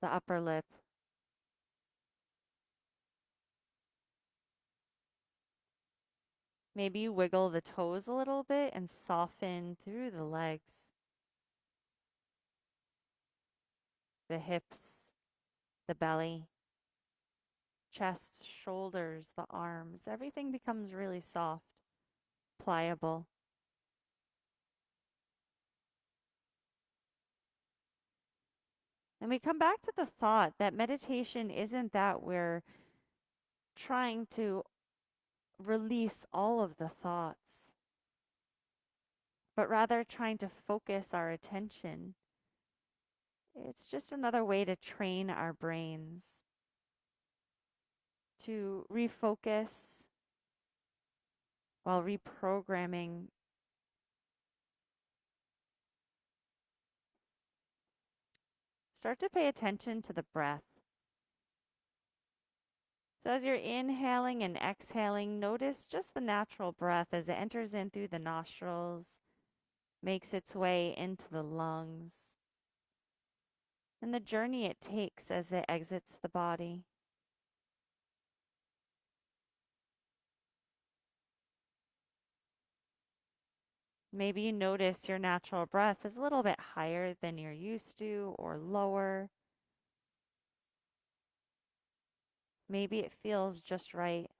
the upper lip. Maybe you wiggle the toes a little bit and soften through the legs, the hips, the belly, chest, shoulders, the arms. Everything becomes really soft, pliable. And we come back to the thought that meditation isn't that we're trying to release all of the thoughts, but rather trying to focus our attention. It's just another way to train our brains to refocus while reprogramming. Start to pay attention to the breath. So as you're inhaling and exhaling, notice just the natural breath as it enters in through the nostrils, makes its way into the lungs, and the journey it takes as it exits the body. Maybe you notice your natural breath is a little bit higher than you're used to or lower. Maybe it feels just right.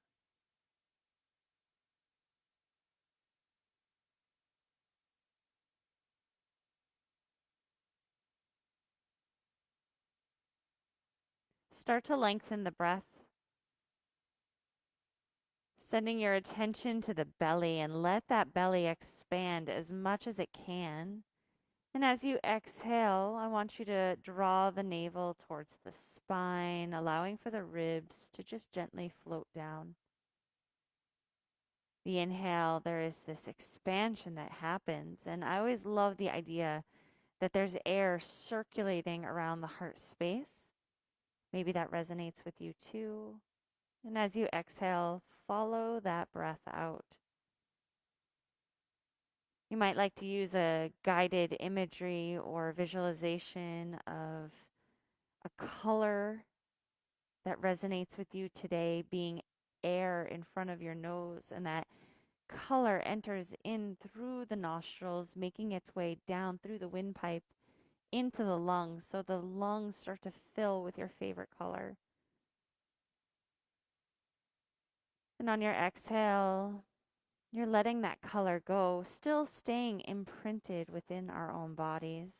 Start to lengthen the breath, sending your attention to the belly and let that belly expand as much as it can. And as you exhale, I want you to draw the navel towards the spine, allowing for the ribs to just gently float down. The inhale, there is this expansion that happens. And I always love the idea that there's air circulating around the heart space. Maybe that resonates with you too. And as you exhale, follow that breath out. You might like to use a guided imagery or visualization of a color that resonates with you today being air in front of your nose, and that color enters in through the nostrils, making its way down through the windpipe into the lungs. So the lungs start to fill with your favorite color. And on your exhale, you're letting that color go, still staying imprinted within our own bodies.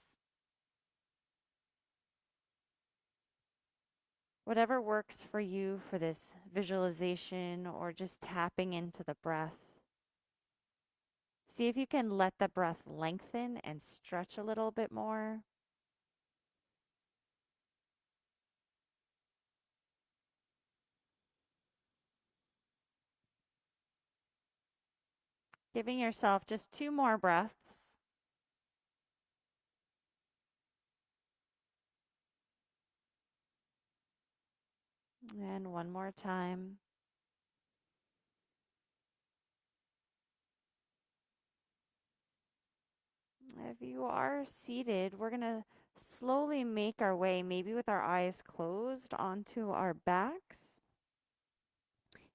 Whatever works for you for this visualization or just tapping into the breath. See if you can let the breath lengthen and stretch a little bit more. Giving yourself just 2 more breaths. And one more time. If you are seated, we're going to slowly make our way, maybe with our eyes closed, onto our backs.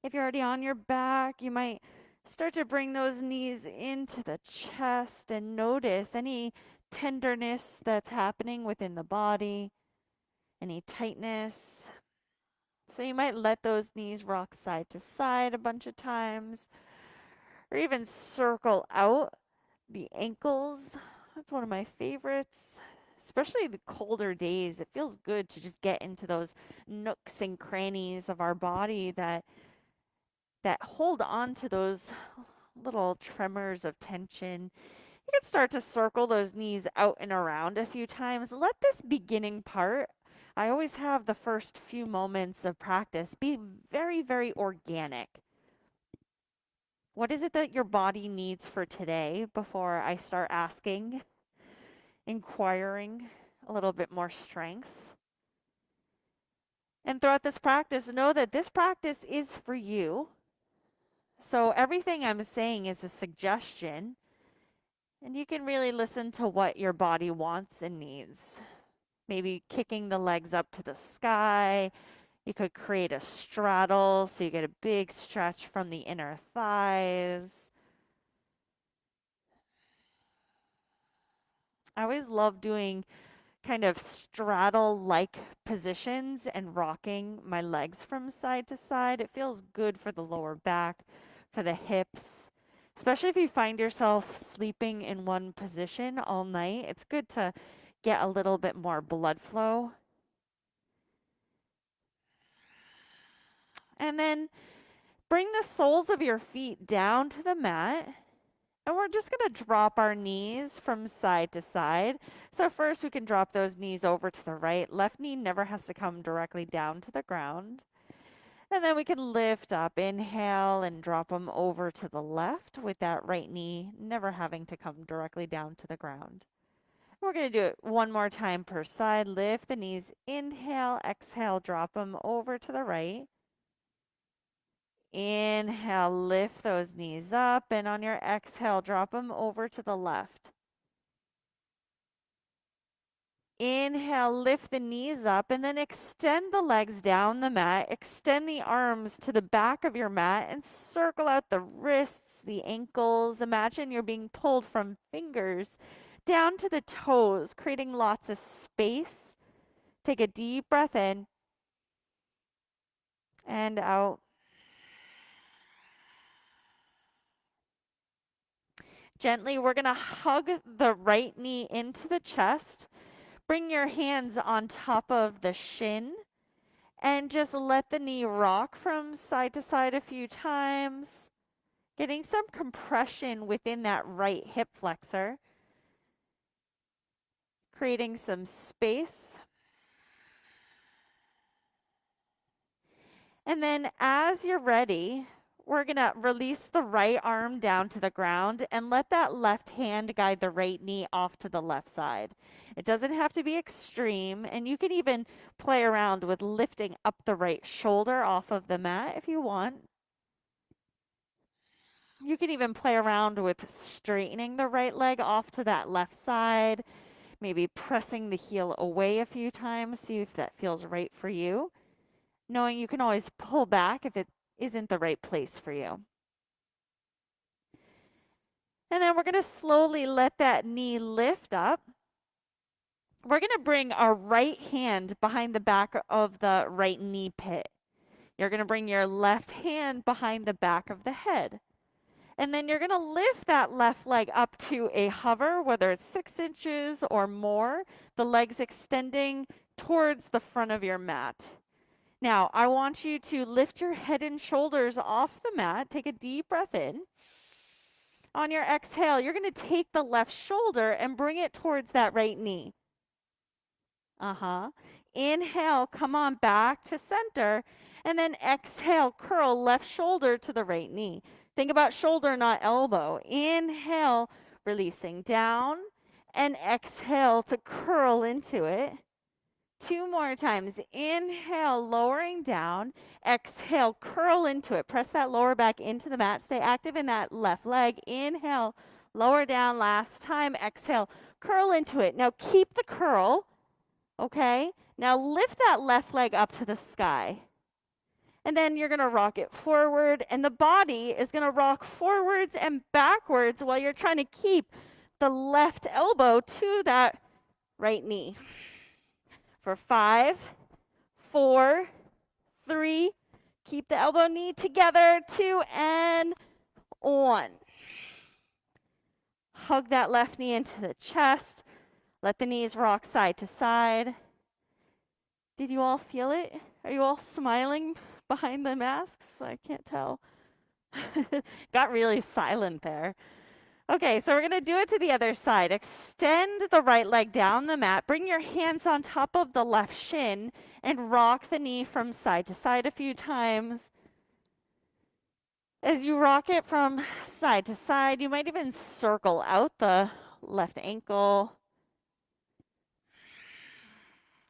If you're already on your back, you might start to bring those knees into the chest and notice any tenderness that's happening within the body, any tightness. So you might let those knees rock side to side a bunch of times, or even circle out the ankles. That's one of my favorites, especially the colder days. It feels good to just get into those nooks and crannies of our body that hold on to those little tremors of tension. You can start to circle those knees out and around a few times. Let this beginning part, I always have the first few moments of practice, be very, very organic. What is it that your body needs for today before I start asking, inquiring a little bit more strength? And throughout this practice, know that this practice is for you. So everything I'm saying is a suggestion, and you can really listen to what your body wants and needs. maybe kicking the legs up to the sky. You could create a straddle so you get a big stretch from the inner thighs. I always love doing kind of straddle-like positions and rocking my legs from side to side. It feels good for the lower back, for the hips, especially if you find yourself sleeping in one position all night. It's good to get a little bit more blood flow. And then bring the soles of your feet down to the mat. And we're just going to drop our knees from side to side. So first we can drop those knees over to the right. Left knee never has to come directly down to the ground. And then we can lift up, inhale, and drop them over to the left with that right knee never having to come directly down to the ground. We're going to do it one more time per side. Lift the knees, inhale, exhale, drop them over to the right. Inhale, lift those knees up, and on your exhale, drop them over to the left. Inhale, lift the knees up, and then extend the legs down the mat. Extend the arms to the back of your mat and circle out the wrists, the ankles. Imagine you're being pulled from fingers down to the toes, creating lots of space. Take a deep breath in and out. Gently, we're going to hug the right knee into the chest. Bring your hands on top of the shin and just let the knee rock from side to side a few times, getting some compression within that right hip flexor, creating some space. And then as you're ready, we're going to release the right arm down to the ground and let that left hand guide the right knee off to the left side. It doesn't have to be extreme, and you can even play around with lifting up the right shoulder off of the mat if you want. You can even play around with straightening the right leg off to that left side, maybe pressing the heel away a few times, see if that feels right for you, knowing you can always pull back if it isn't the right place for you. And then we're going to slowly let that knee lift up. We're going to bring our right hand behind the back of the right knee pit. You're going to bring your left hand behind the back of the head. And then you're going to lift that left leg up to a hover, whether it's 6 inches or more, the legs extending towards the front of your mat. Now, I want you to lift your head and shoulders off the mat. Take a deep breath in. On your exhale, you're going to take the left shoulder and bring it towards that right knee. Inhale, come on back to center. And then exhale, curl left shoulder to the right knee. Think about shoulder, not elbow. Inhale, releasing down. And exhale to curl into it. 2 more times. Inhale, lowering down. Exhale, curl into it. Press that lower back into the mat. Stay active in that left leg. Inhale, lower down. Last time. Exhale, curl into it. Now keep the curl. Okay? Now lift that left leg up to the sky. And then you're going to rock it forward. And the body is going to rock forwards and backwards while you're trying to keep the left elbow to that right knee. For 5, 4, 3, keep the elbow knee together, 2, and 1. Hug that left knee into the chest. Let the knees rock side to side. Did you all feel it? Are you all smiling behind the masks? I can't tell. Got really silent there. Okay, so we're going to do it to the other side. Extend the right leg down the mat. Bring your hands on top of the left shin and rock the knee from side to side a few times. As you rock it from side to side, you might even circle out the left ankle.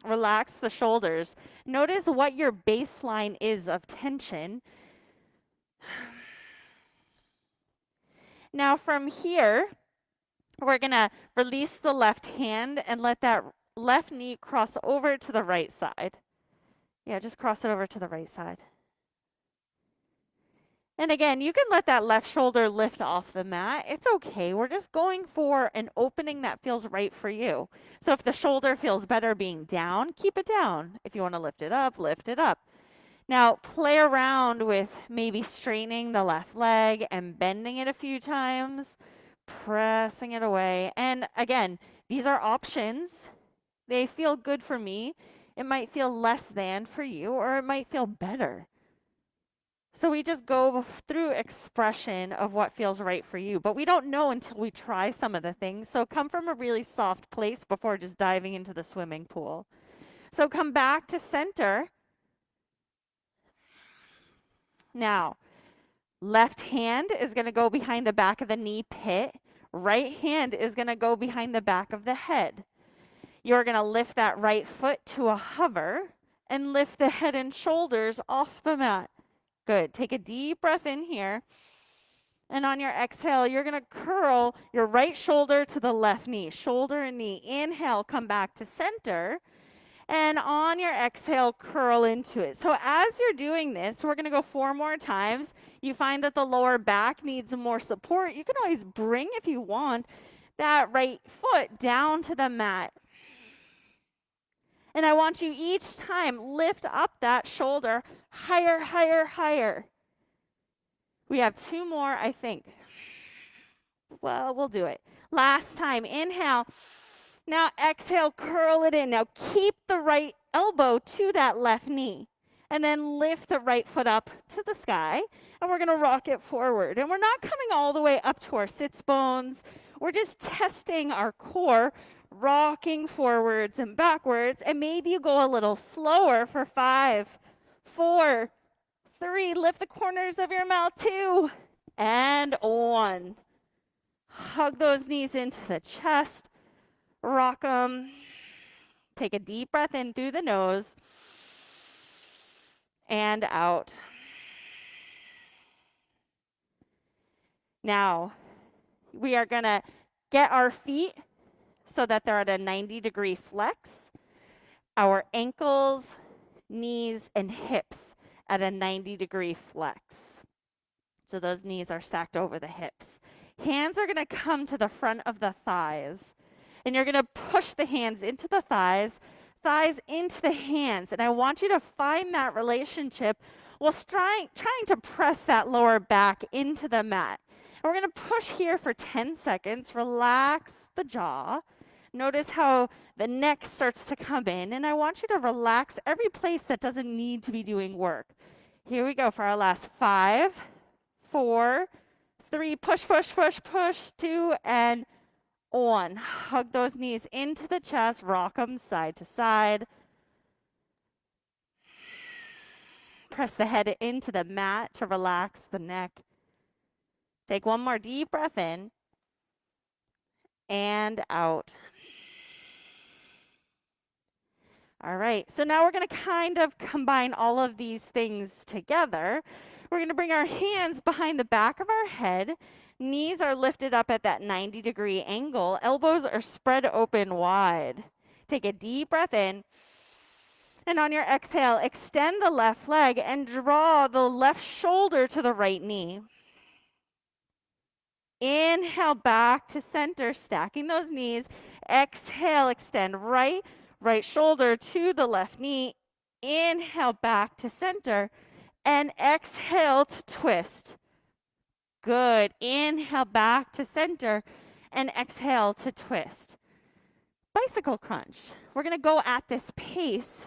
Relax the shoulders. Notice what your baseline is of tension. Now from here, we're going to release the left hand and let that left knee cross over to the right side. Yeah, just cross it over to the right side. And again, you can let that left shoulder lift off the mat. It's okay. We're just going for an opening that feels right for you. So if the shoulder feels better being down, keep it down. If you want to lift it up, lift it up. Now, play around with maybe straightening the left leg and bending it a few times, pressing it away. And again, these are options. They feel good for me. It might feel less than for you, or it might feel better. So we just go through expression of what feels right for you, but we don't know until we try some of the things. So come from a really soft place before just diving into the swimming pool. So come back to center. Now, left hand is going to go behind the back of the knee pit. Right hand is going to go behind the back of the head. You're going to lift that right foot to a hover and lift the head and shoulders off the mat. Good. Take a deep breath in here. And on your exhale, you're going to curl your right shoulder to the left knee, shoulder and knee. Inhale, come back to center. And on your exhale, curl into it. So as you're doing this, we're going to go 4 more times. You find that the lower back needs more support. You can always bring, if you want, that right foot down to the mat. And I want you each time lift up that shoulder higher, higher, higher. We have 2 more, I think. Well, we'll do it. Last time, inhale. Now exhale, curl it in. Now keep the right elbow to that left knee. And then lift the right foot up to the sky. And we're going to rock it forward. And we're not coming all the way up to our sits bones. We're just testing our core, rocking forwards and backwards. And maybe you go a little slower for 5, 4, 3. Lift the corners of your mouth. 2 and 1. Hug those knees into the chest. Rock them. Take a deep breath in through the nose and out. Now, we are going to get our feet so that they're at a 90-degree flex. Our ankles, knees, and hips at a 90-degree flex. So those knees are stacked over the hips. Hands are going to come to the front of the thighs. And you're going to push the hands into the thighs, thighs into the hands. And I want you to find that relationship while trying to press that lower back into the mat. And we're going to push here for 10 seconds. Relax the jaw. Notice how the neck starts to come in. And I want you to relax every place that doesn't need to be doing work. Here we go for our last 5, 4, 3. Push, push, push, push. 2 and 1. Hug those knees into the chest. Rock them side to side. Press the head into the mat to relax the neck. Take 1 more deep breath in and out. All right, so now we're going to kind of combine all of these things together. We're going to bring our hands behind the back of our head. Knees are lifted up at that 90-degree angle. Elbows are spread open wide. Take a deep breath in. And on your exhale, extend the left leg and draw the left shoulder to the right knee. Inhale back to center, stacking those knees. Exhale, extend right shoulder to the left knee. Inhale back to center. And exhale to twist. Good. Inhale back to center. And exhale to twist. Bicycle crunch. We're going to go at this pace.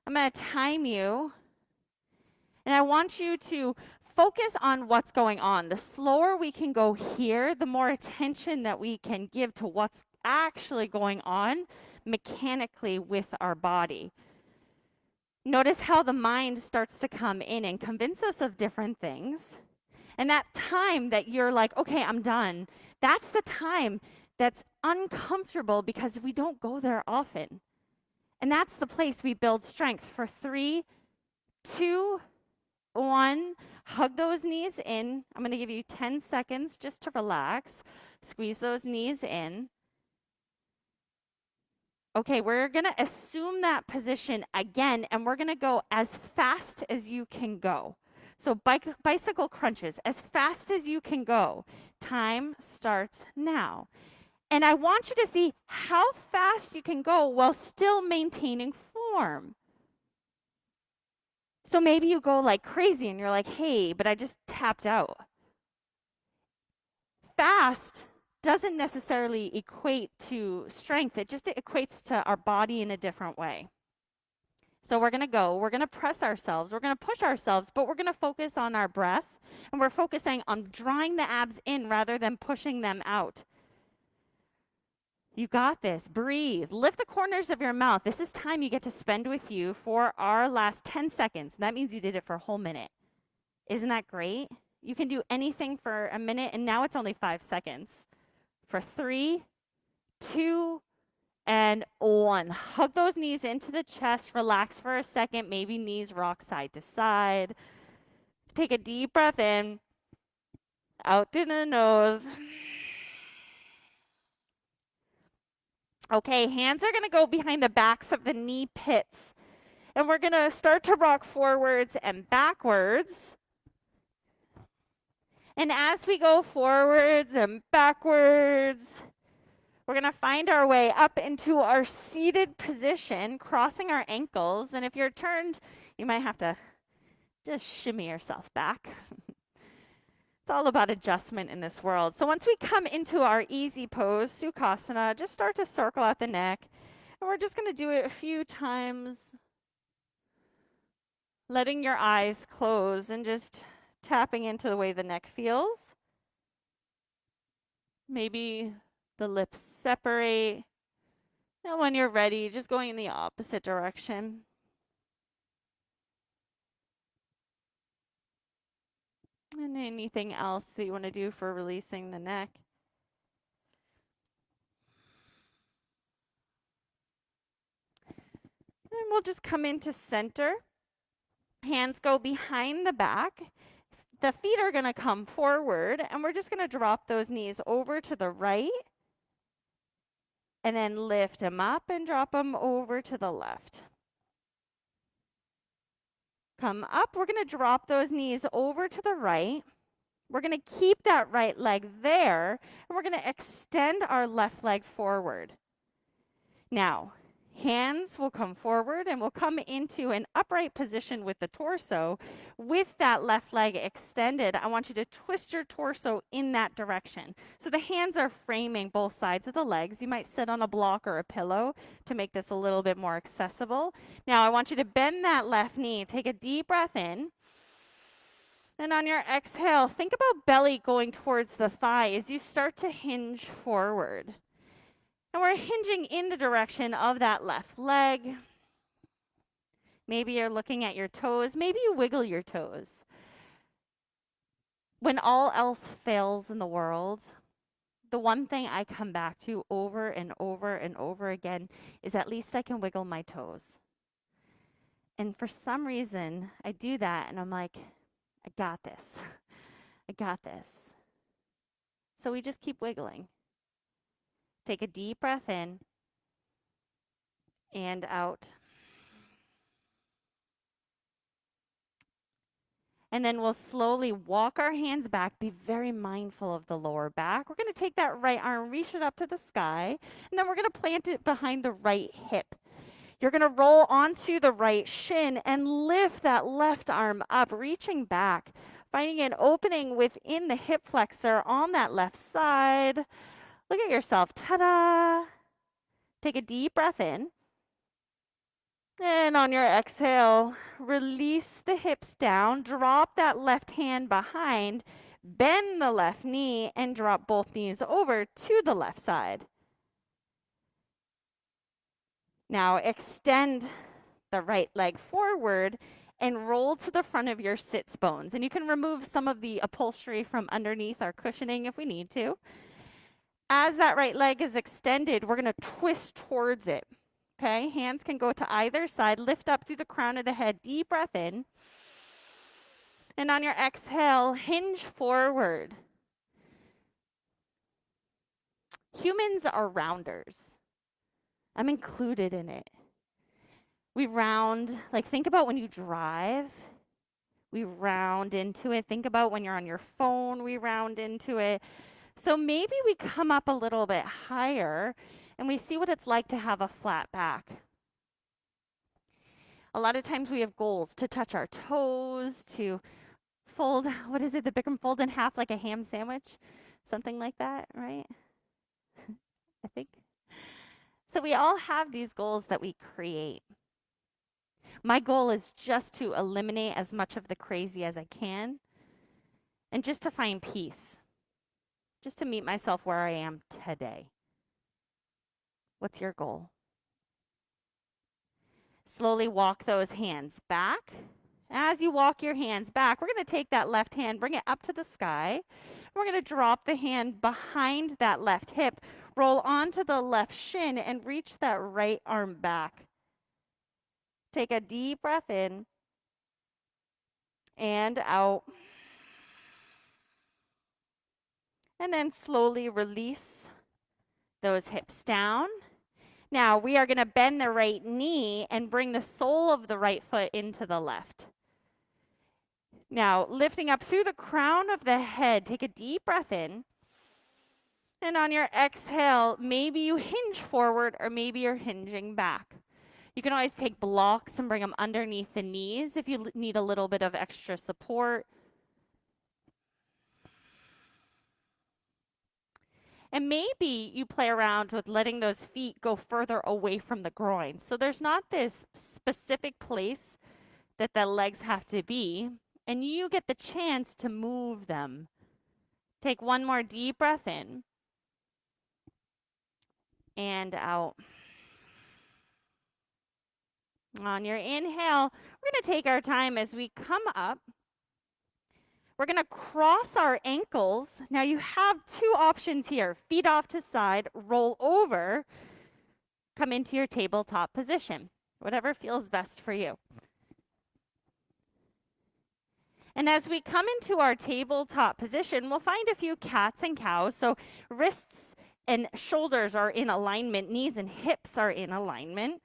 I'm going to time you. And I want you to focus on what's going on. The slower we can go here, the more attention that we can give to what's actually going on mechanically with our body. Notice how the mind starts to come in and convince us of different things. And that time that you're like, okay, I'm done, that's the time that's uncomfortable because we don't go there often. And that's the place we build strength. For 3, 2, 1, hug those knees in. I'm going to give you 10 seconds just to relax. Squeeze those knees in. Okay, we're going to assume that position again, and we're going to go as fast as you can go. So bicycle crunches, as fast as you can go. Time starts now. And I want you to see how fast you can go while still maintaining form. So maybe you go like crazy and you're like, hey, but I just tapped out. Fast doesn't necessarily equate to strength, it just equates to our body in a different way. So we're going to press ourselves, we're going to push ourselves, but we're going to focus on our breath, and we're focusing on drawing the abs in rather than pushing them out. You got this. Breathe. Lift the corners of your mouth. This is time you get to spend with you for our last 10 seconds. That means you did it for a whole minute. Isn't that great? You can do anything for a minute, and now it's only 5 seconds. For 3, 2, and 1. Hug those knees into the chest. Relax for a second. Maybe knees rock side to side. Take a deep breath in, out through the nose. Okay, hands are going to go behind the backs of the knee pits. And we're going to start to rock forwards and backwards. And as we go forwards and backwards, we're going to find our way up into our seated position, crossing our ankles. And if you're turned, you might have to just shimmy yourself back. It's all about adjustment in this world. So once we come into our easy pose, Sukhasana, just start to circle out the neck. And we're just going to do it a few times, letting your eyes close and just tapping into the way the neck feels. Maybe the lips separate. And when you're ready, just going in the opposite direction. And anything else that you want to do for releasing the neck. And we'll just come into center. Hands go behind the back. The feet are going to come forward, and we're just going to drop those knees over to the right. And then lift them up and drop them over to the left. Come up, we're going to drop those knees over to the right. We're going to keep that right leg there, and we're going to extend our left leg forward. Now, hands will come forward and we'll come into an upright position with the torso. With that left leg extended, I want you to twist your torso in that direction. So the hands are framing both sides of the legs. You might sit on a block or a pillow to make this a little bit more accessible. Now, I want you to bend that left knee. Take a deep breath in. And on your exhale, think about belly going towards the thigh as you start to hinge forward. And we're hinging in the direction of that left leg. Maybe you're looking at your toes. Maybe you wiggle your toes. When all else fails in the world, the one thing I come back to over and over and over again is at least I can wiggle my toes. And for some reason, I do that and I'm like, I got this. I got this. So we just keep wiggling. Take a deep breath in and out. And then we'll slowly walk our hands back. Be very mindful of the lower back. We're going to take that right arm, reach it up to the sky, and then we're going to plant it behind the right hip. You're going to roll onto the right shin and lift that left arm up, reaching back, finding an opening within the hip flexor on that left side. Look at yourself. Ta-da! Take a deep breath in. And on your exhale, release the hips down. Drop that left hand behind. Bend the left knee and drop both knees over to the left side. Now extend the right leg forward and roll to the front of your sits bones. And you can remove some of the upholstery from underneath our cushioning if we need to. As that right leg is extended, we're going to twist towards it. Okay, hands can go to either side. Lift up through the crown of the head. Deep breath in. And on your exhale, hinge forward. Humans are rounders. I'm included in it. We round, like think about when you drive, we round into it. Think about when you're on your phone, we round into it. So maybe we come up a little bit higher and we see what it's like to have a flat back. A lot of times we have goals to touch our toes, to fold, what is it, the Bikram fold in half like a ham sandwich? Something like that, right? I think. So we all have these goals that we create. My goal is just to eliminate as much of the crazy as I can and just to find peace, just to meet myself where I am today. What's your goal? Slowly walk those hands back. As you walk your hands back, we're going to take that left hand, bring it up to the sky. We're going to drop the hand behind that left hip, roll onto the left shin, and reach that right arm back. Take a deep breath in and out. And then slowly release those hips down. Now we are going to bend the right knee and bring the sole of the right foot into the left. Now lifting up through the crown of the head, take a deep breath in. And on your exhale, maybe you hinge forward or maybe you're hinging back. You can always take blocks and bring them underneath the knees if you need a little bit of extra support. And maybe you play around with letting those feet go further away from the groin. So there's not this specific place that the legs have to be, and you get the chance to move them. Take one more deep breath in and out. On your inhale, we're going to take our time as we come up. We're going to cross our ankles. Now you have two options here. Feet off to side, roll over, come into your tabletop position. Whatever feels best for you. And as we come into our tabletop position, we'll find a few cats and cows. So wrists and shoulders are in alignment, knees and hips are in alignment.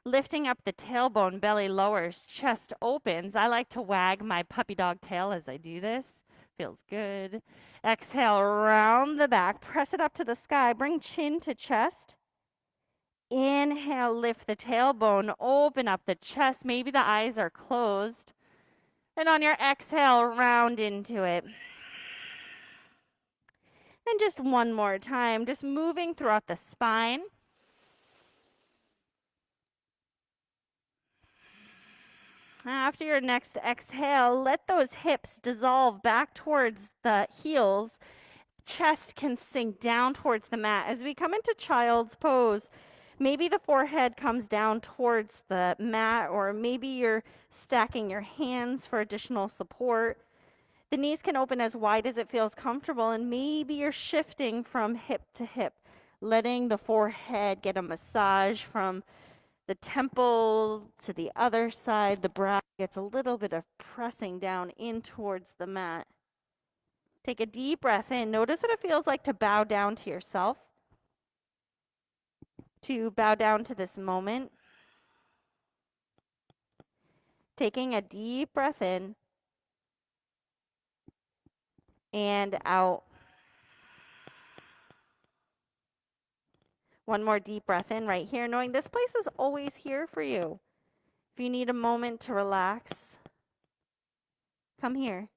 Lifting up the tailbone, belly lowers, chest opens. I like to wag my puppy dog tail as I do this. Feels good. Exhale, round the back, press it up to the sky, bring chin to chest. Inhale, lift the tailbone, open up the chest. Maybe the eyes are closed. And on your exhale, round into it. And just one more time, just moving throughout the spine. After your next exhale, let those hips dissolve back towards the heels. Chest can sink down towards the mat. As we come into child's pose, maybe the forehead comes down towards the mat, or maybe you're stacking your hands for additional support. The knees can open as wide as it feels comfortable, and maybe you're shifting from hip to hip, letting the forehead get a massage from the temple to the other side. The brow gets a little bit of pressing down in towards the mat. Take a deep breath in. Notice what it feels like to bow down to yourself, to bow down to this moment. Taking a deep breath in and out. One more deep breath in right here, knowing this place is always here for you. If you need a moment to relax, come here.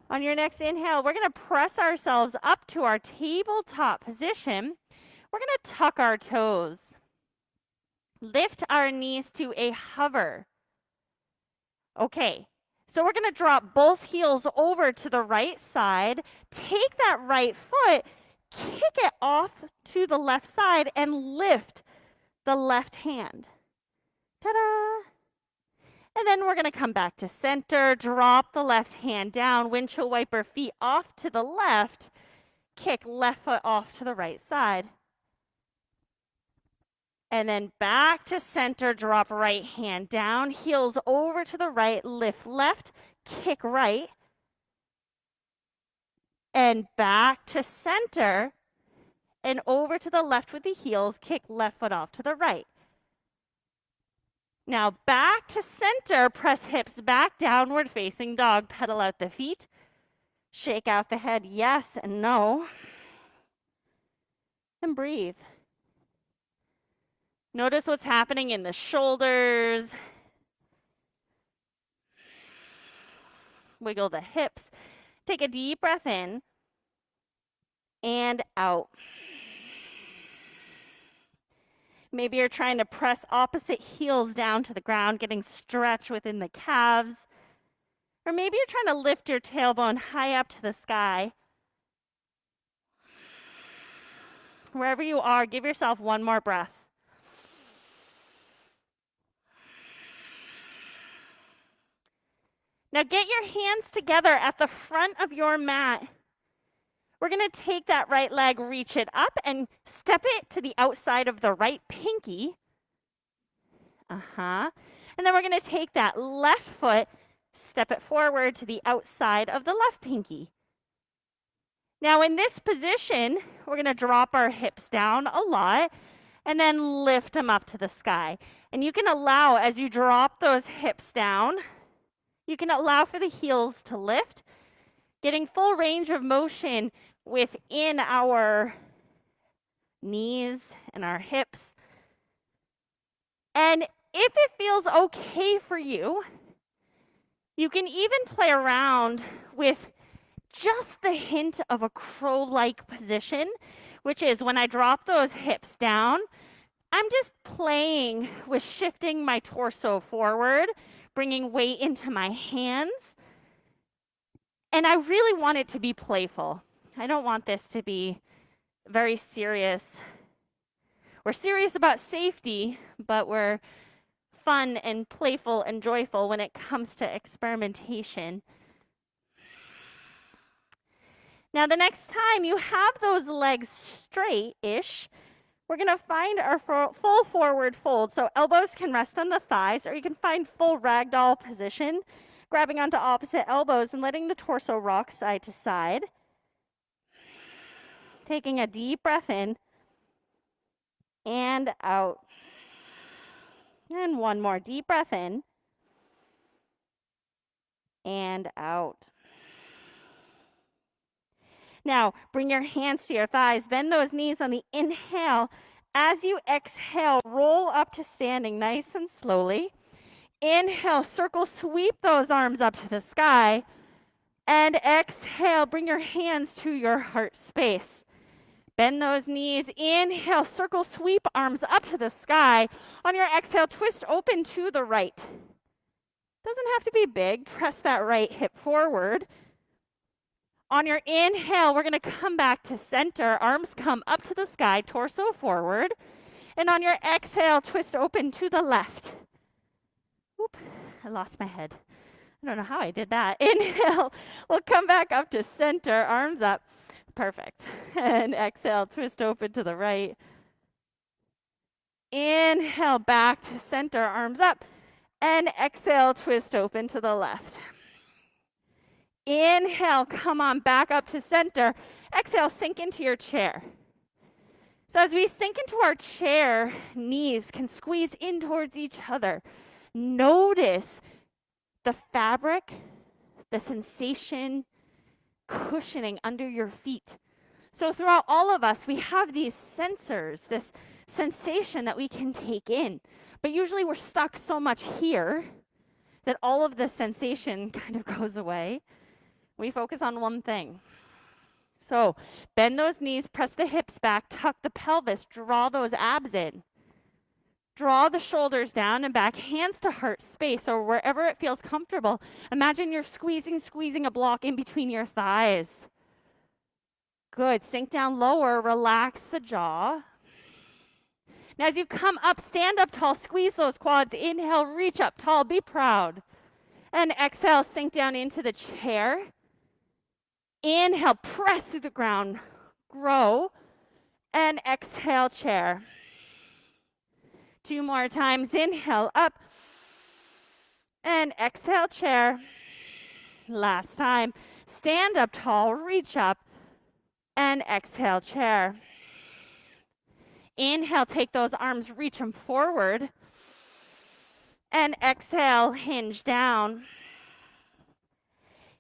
On your next inhale, we're going to press ourselves up to our tabletop position. We're going to tuck our toes. Lift our knees to a hover. Okay, so we're going to drop both heels over to the right side. Take that right foot, kick it off to the left side, and lift the left hand. Ta-da! And then we're going to come back to center, drop the left hand down, windshield wiper feet off to the left, kick left foot off to the right side. And then back to center, drop right hand down, heels over to the right, lift left, kick right. And back to center. and over to the left with the heels. Kick left foot off to the right. Now back to center, press hips back, downward facing dog. Pedal out the feet. Shake out the head, yes and no. And breathe. Notice what's happening in the shoulders. Wiggle the hips. Take a deep breath in and out. Maybe you're trying to press opposite heels down to the ground, getting stretch within the calves. Or maybe you're trying to lift your tailbone high up to the sky. Wherever you are, give yourself one more breath. Now get your hands together at the front of your mat. We're going to take that right leg, reach it up, and step it to the outside of the right pinky. And then we're going to take that left foot, step it forward to the outside of the left pinky. Now in this position, we're going to drop our hips down a lot and then lift them up to the sky. And you can allow, as you drop those hips down, you can allow for the heels to lift, getting full range of motion within our knees and our hips. And if it feels okay for you, you can even play around with just the hint of a crow-like position, which is when I drop those hips down, I'm just playing with shifting my torso forward, bringing weight into my hands. And I really want it to be playful. I don't want this to be very serious. We're serious about safety, but we're fun and playful and joyful when it comes to experimentation. Now, the next time you have those legs straight-ish, we're going to find our full forward fold. So elbows can rest on the thighs, or you can find full ragdoll position, grabbing onto opposite elbows and letting the torso rock side to side. Taking a deep breath in and out. And one more deep breath in and out. Now, bring your hands to your thighs. Bend those knees on the inhale. As you exhale, roll up to standing nice and slowly. Inhale, circle, sweep those arms up to the sky. And exhale, bring your hands to your heart space. Bend those knees. Inhale, circle, sweep arms up to the sky. On your exhale, twist open to the right. Doesn't have to be big. Press that right hip forward. On your inhale, we're going to come back to center. Arms come up to the sky, torso forward. And on your exhale, twist open to the left. Oop, I lost my head. I don't know how I did that. Inhale, we'll come back up to center, arms up. Perfect. And exhale, twist open to the right. Inhale, back to center, arms up. And exhale, twist open to the left. Inhale, come on back up to center. Exhale, sink into your chair. So as we sink into our chair, knees can squeeze in towards each other. Notice the fabric, the sensation, cushioning under your feet. So throughout all of us, we have these sensors, this sensation that we can take in. But usually we're stuck so much here that all of the sensation kind of goes away. We focus on one thing. So bend those knees, press the hips back, tuck the pelvis, draw those abs in. Draw the shoulders down and back, hands to heart space or wherever it feels comfortable. Imagine you're squeezing a block in between your thighs. Good. Sink down lower, relax the jaw. Now as you come up, stand up tall, squeeze those quads. Inhale, reach up tall, be proud. And exhale, sink down into the chair. Inhale, press through the ground, grow, and exhale, chair. 2 more times. Inhale, up, and exhale, chair. Last time. Stand up tall, reach up, and exhale, chair. Inhale, take those arms, reach them forward. And exhale, hinge down.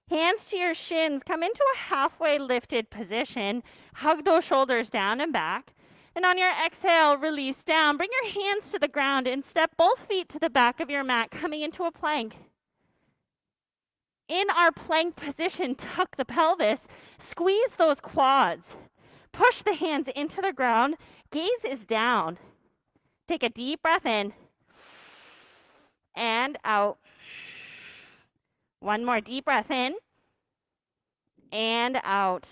Hands to your shins, come into a halfway lifted position. Hug those shoulders down and back. And on your exhale, release down. Bring your hands to the ground and step both feet to the back of your mat, coming into a plank. In our plank position, tuck the pelvis, squeeze those quads. Push the hands into the ground, gaze is down. Take a deep breath in and out. One more deep breath in and out.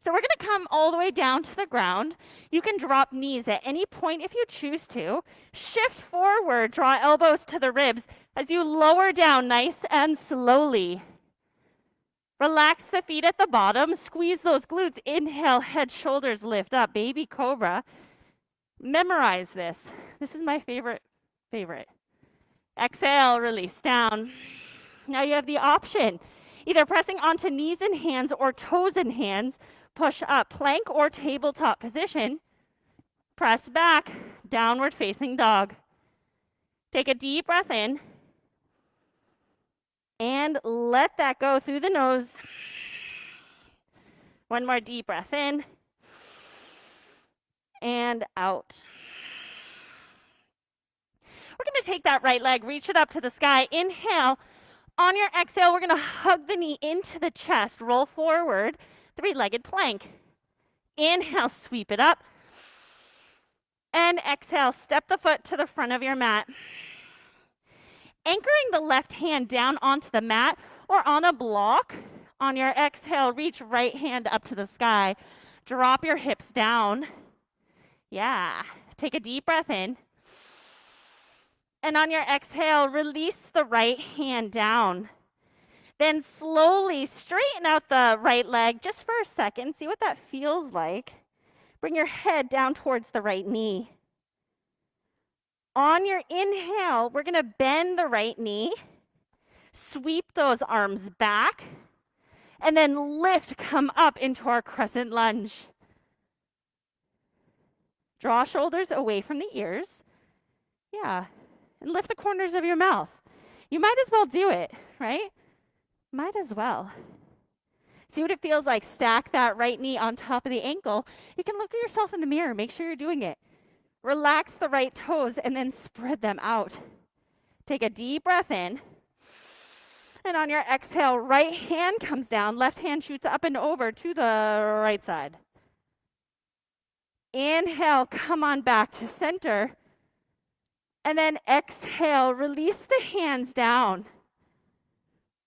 So we're going to come all the way down to the ground. You can drop knees at any point if you choose to. Shift forward, draw elbows to the ribs as you lower down nice and slowly. Relax the feet at the bottom. Squeeze those glutes. Inhale, head, shoulders lift up. Baby Cobra. Memorize this. This is my favorite. Exhale, release down. Now you have the option, either pressing onto knees and hands or toes and hands. Push up, plank or tabletop position. Press back, downward facing dog. Take a deep breath in. And let that go through the nose. One more deep breath in. And out. We're going to take that right leg, reach it up to the sky. Inhale. On your exhale, we're going to hug the knee into the chest. Roll forward, three-legged plank. Inhale, sweep it up. And exhale, step the foot to the front of your mat. Anchoring the left hand down onto the mat or on a block. On your exhale, reach right hand up to the sky. Drop your hips down. Yeah. Take a deep breath in. And on your exhale, release the right hand down. Then slowly straighten out the right leg just for a second. See what that feels like. Bring your head down towards the right knee. On your inhale, we're going to bend the right knee. Sweep those arms back. And then lift, come up into our crescent lunge. Draw shoulders away from the ears. Yeah. And lift the corners of your mouth. You might as well do it, right? Might as well. See what it feels like. Stack that right knee on top of the ankle. You can look at yourself in the mirror. Make sure you're doing it. Relax the right toes and then spread them out. Take a deep breath in. And on your exhale, right hand comes down. Left hand shoots up and over to the right side. Inhale, come on back to center. And then exhale, release the hands down.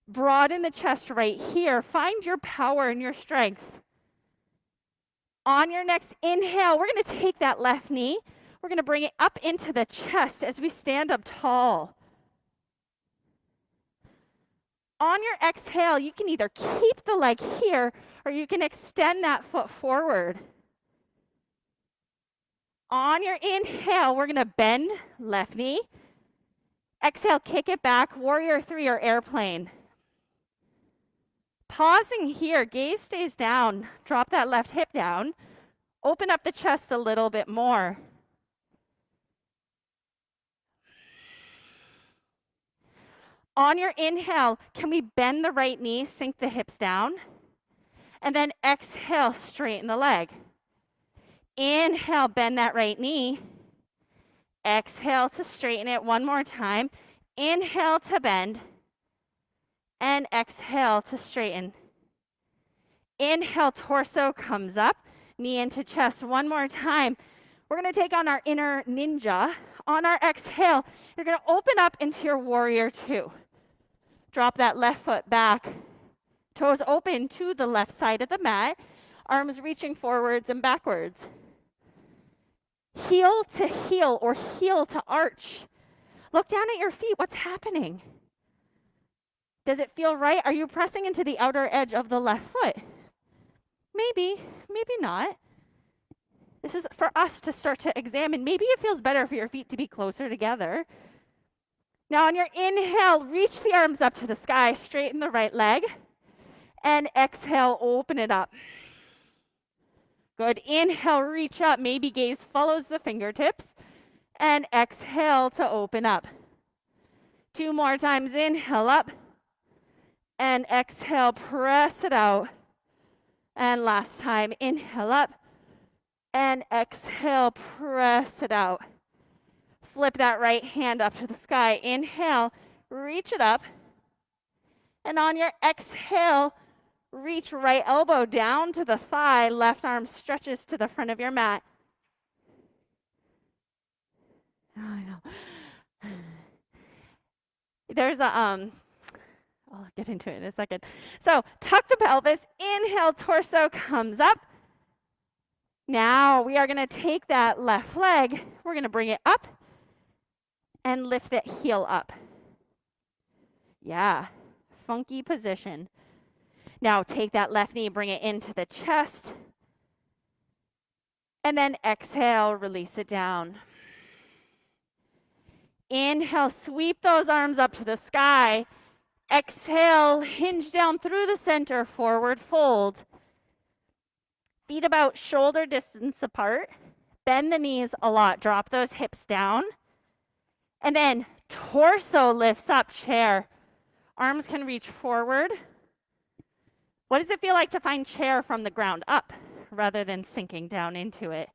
Broaden the chest right here. Find your power and your strength. On your next inhale, we're going to take that left knee. We're going to bring it up into the chest as we stand up tall. On your exhale, you can either keep the leg here or you can extend that foot forward. On your inhale, we're going to bend left knee. Exhale, kick it back, warrior three or airplane. Pausing here, gaze stays down. Drop that left hip down. Open up the chest a little bit more. On your inhale, can we bend the right knee, sink the hips down? And then exhale, straighten the leg. Inhale, bend that right knee. Exhale to straighten it one more time. Inhale to bend. And exhale to straighten. Inhale, torso comes up. Knee into chest one more time. We're going to take on our inner ninja. On our exhale, you're going to open up into your warrior two. Drop that left foot back. Toes open to the left side of the mat. Arms reaching forwards and backwards. Heel to heel or heel to arch. Look down at your feet. What's happening? Does it feel right? Are you pressing into the outer edge of the left foot? Maybe, maybe not. This is for us to start to examine. Maybe it feels better for your feet to be closer together. Now on your inhale, reach the arms up to the sky, straighten the right leg, and exhale, open it up. Good. Inhale, reach up. Maybe gaze follows the fingertips. And exhale to open up. 2 more times. Inhale up. And exhale, press it out. And last time, inhale up. And exhale, press it out. Flip that right hand up to the sky. Inhale, reach it up. And on your exhale, reach right elbow down to the thigh. Left arm stretches to the front of your mat. Oh, I know. There's a, I'll get into it in a second. So tuck the pelvis. Inhale, torso comes up. Now we are going to take that left leg. We're going to bring it up and lift that heel up. Yeah, funky position. Now take that left knee, bring it into the chest. And then exhale, release it down. Inhale, sweep those arms up to the sky. Exhale, hinge down through the center, forward fold. Feet about shoulder distance apart. Bend the knees a lot. Drop those hips down. And then torso lifts up, chair. Arms can reach forward. What does it feel like to find chair from the ground up rather than sinking down into it?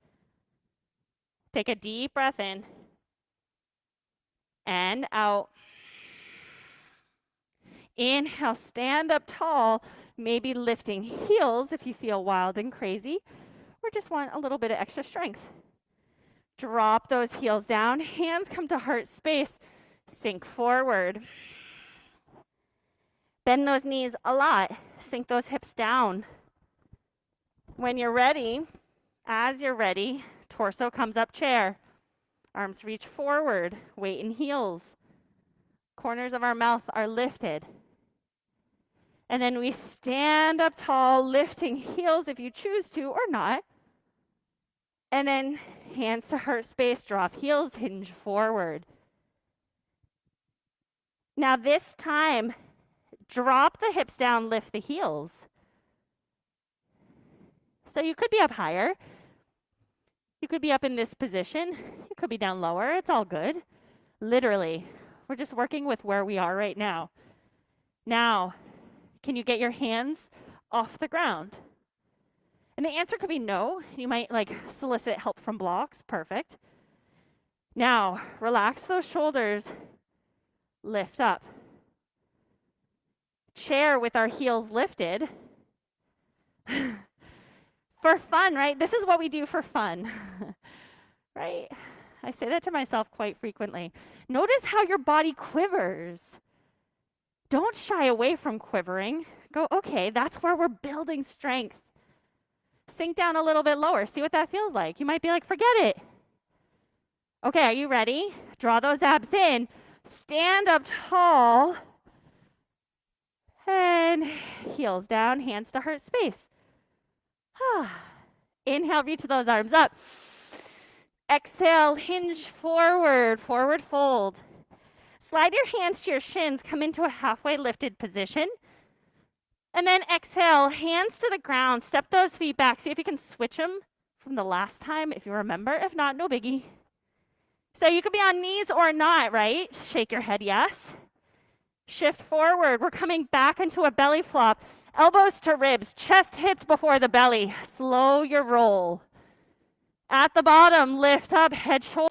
Take a deep breath in and out. Inhale, stand up tall, maybe lifting heels if you feel wild and crazy, or just want a little bit of extra strength. Drop those heels down, hands come to heart space, sink forward. Bend those knees a lot, sink those hips down. When you're ready, as you're ready, torso comes up, chair. Arms reach forward, weight in heels. Corners of our mouth are lifted. And then we stand up tall, lifting heels if you choose to or not. And then hands to heart space, drop heels, hinge forward. Now this time, drop the hips down, lift the heels. So you could be up higher. You could be up in this position. You could be down lower. It's all good. Literally, we're just working with where we are right now. Now, can you get your hands off the ground? And the answer could be no. You might solicit help from blocks. Perfect. Now, relax those shoulders. Lift up. Chair with our heels lifted. For fun, right? This is what we do for fun, right? I say that to myself quite frequently. Notice how your body quivers. Don't shy away from quivering. Go, okay, that's where we're building strength. Sink down a little bit lower. See what that feels like. You might be like, forget it. Okay, are you ready? Draw those abs in. Stand up tall. And heels down, hands to heart space. Inhale, reach those arms up. Exhale, hinge forward, forward fold. Slide your hands to your shins, come into a halfway lifted position. And then exhale, hands to the ground, step those feet back. See if you can switch them from the last time, if you remember. If not, no biggie. So you could be on knees or not, right? Shake your head, yes. Shift forward. We're coming back into a belly flop. Elbows to ribs, chest hits before the belly. Slow your roll. At the bottom, lift up, head, shoulder.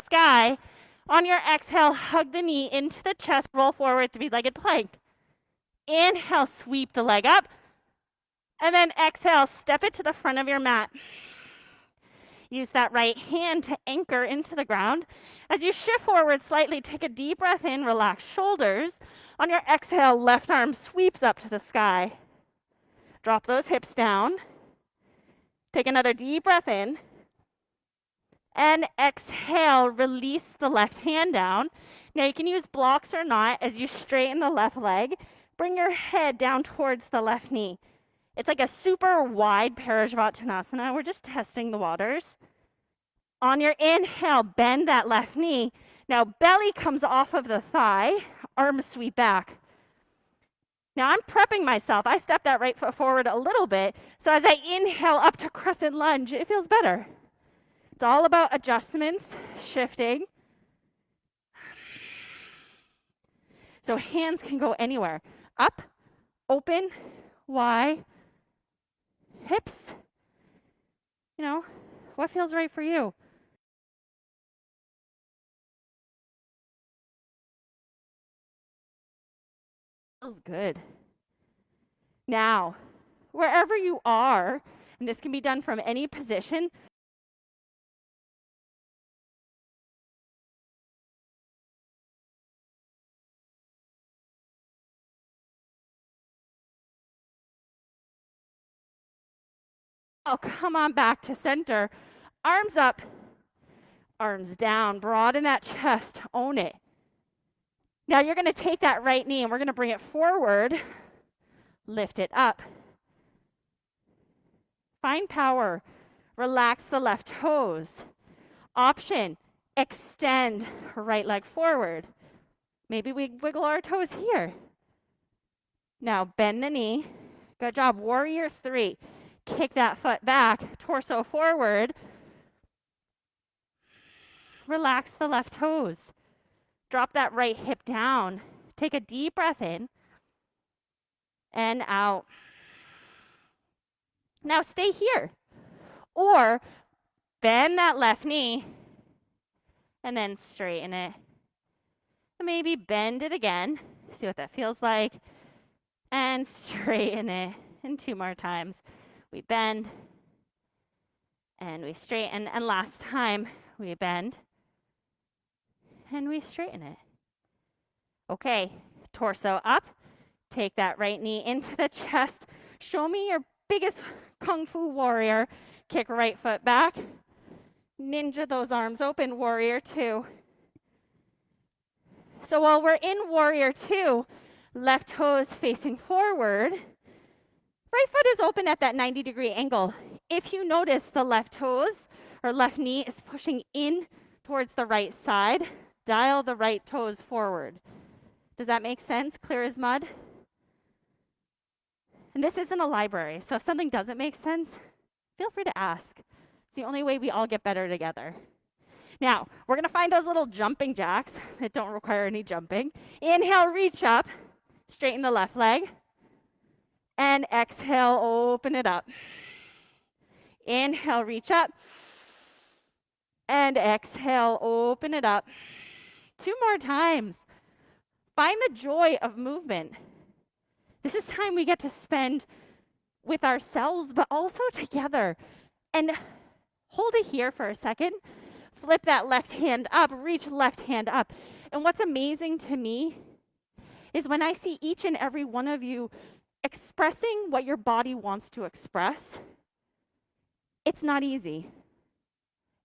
Sky. On your exhale, hug the knee into the chest, roll forward, three-legged plank. Inhale, sweep the leg up. And then exhale, step it to the front of your mat. Use that right hand to anchor into the ground. As you shift forward slightly, take a deep breath in, relax shoulders. On your exhale, left arm sweeps up to the sky. Drop those hips down. Take another deep breath in. And exhale, release the left hand down. Now you can use blocks or not as you straighten the left leg. Bring your head down towards the left knee. It's like a super wide Parashvattanasana. We're just testing the waters. On your inhale, bend that left knee. Now belly comes off of the thigh, arms sweep back. Now I'm prepping myself. I step that right foot forward a little bit. So as I inhale up to Crescent Lunge, it feels better. It's all about adjustments, shifting. So hands can go anywhere. Up, open, wide, hips. You know, what feels right for you? Feels good. Now, wherever you are, and this can be done from any position, oh, come on back to center. Arms up, arms down, broaden that chest, own it. Now you're going to take that right knee and we're going to bring it forward, lift it up. Find power, relax the left toes. Option, extend right leg forward. Maybe we wiggle our toes here. Now bend the knee. Good job. Warrior 3. Kick that foot back, torso forward. Relax the left toes. Drop that right hip down. Take a deep breath in and out. Now stay here. Or bend that left knee and then straighten it. And maybe bend it again. See what that feels like. And straighten it. And 2 more times. We bend and we straighten. And last time we bend and we straighten it. Okay, torso up. Take that right knee into the chest. Show me your biggest Kung Fu warrior. Kick right foot back. Ninja those arms open, warrior 2. So while we're in warrior 2, left toes facing forward. Right foot is open at that 90-degree angle. If you notice the left toes or left knee is pushing in towards the right side, dial the right toes forward. Does that make sense? Clear as mud? And this isn't a library, so if something doesn't make sense, feel free to ask. It's the only way we all get better together. Now, we're going to find those little jumping jacks that don't require any jumping. Inhale, reach up, straighten the left leg. And exhale, open it up. Inhale, reach up. And exhale, open it up. 2 more times. Find the joy of movement. This is time we get to spend with ourselves, but also together. And hold it here for a second. Flip that left hand up, reach left hand up. And what's amazing to me is when I see each and every one of you expressing what your body wants to express, it's not easy.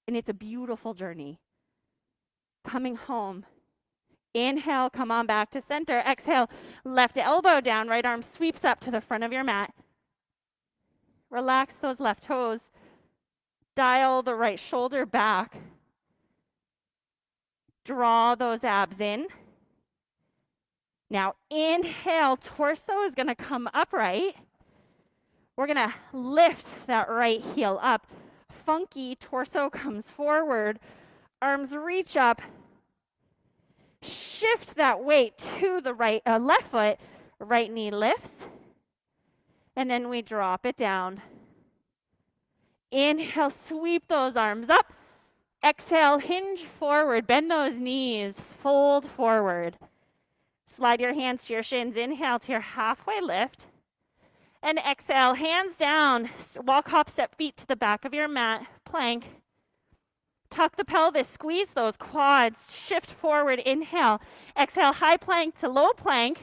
And it's a beautiful journey. Coming home. Inhale, come on back to center. Exhale, left elbow down, right arm sweeps up to the front of your mat. Relax those left toes. Dial the right shoulder back. Draw those abs in. Now inhale, torso is going to come upright. We're going to lift that right heel up. Funky, torso comes forward. Arms reach up. Shift that weight to the left foot. Right knee lifts. And then we drop it down. Inhale, sweep those arms up. Exhale, hinge forward. Bend those knees. Fold forward. Slide your hands to your shins. Inhale to your halfway lift. And exhale, hands down. Walk, hop, step, feet to the back of your mat. Plank. Tuck the pelvis. Squeeze those quads. Shift forward. Inhale. Exhale, high plank to low plank.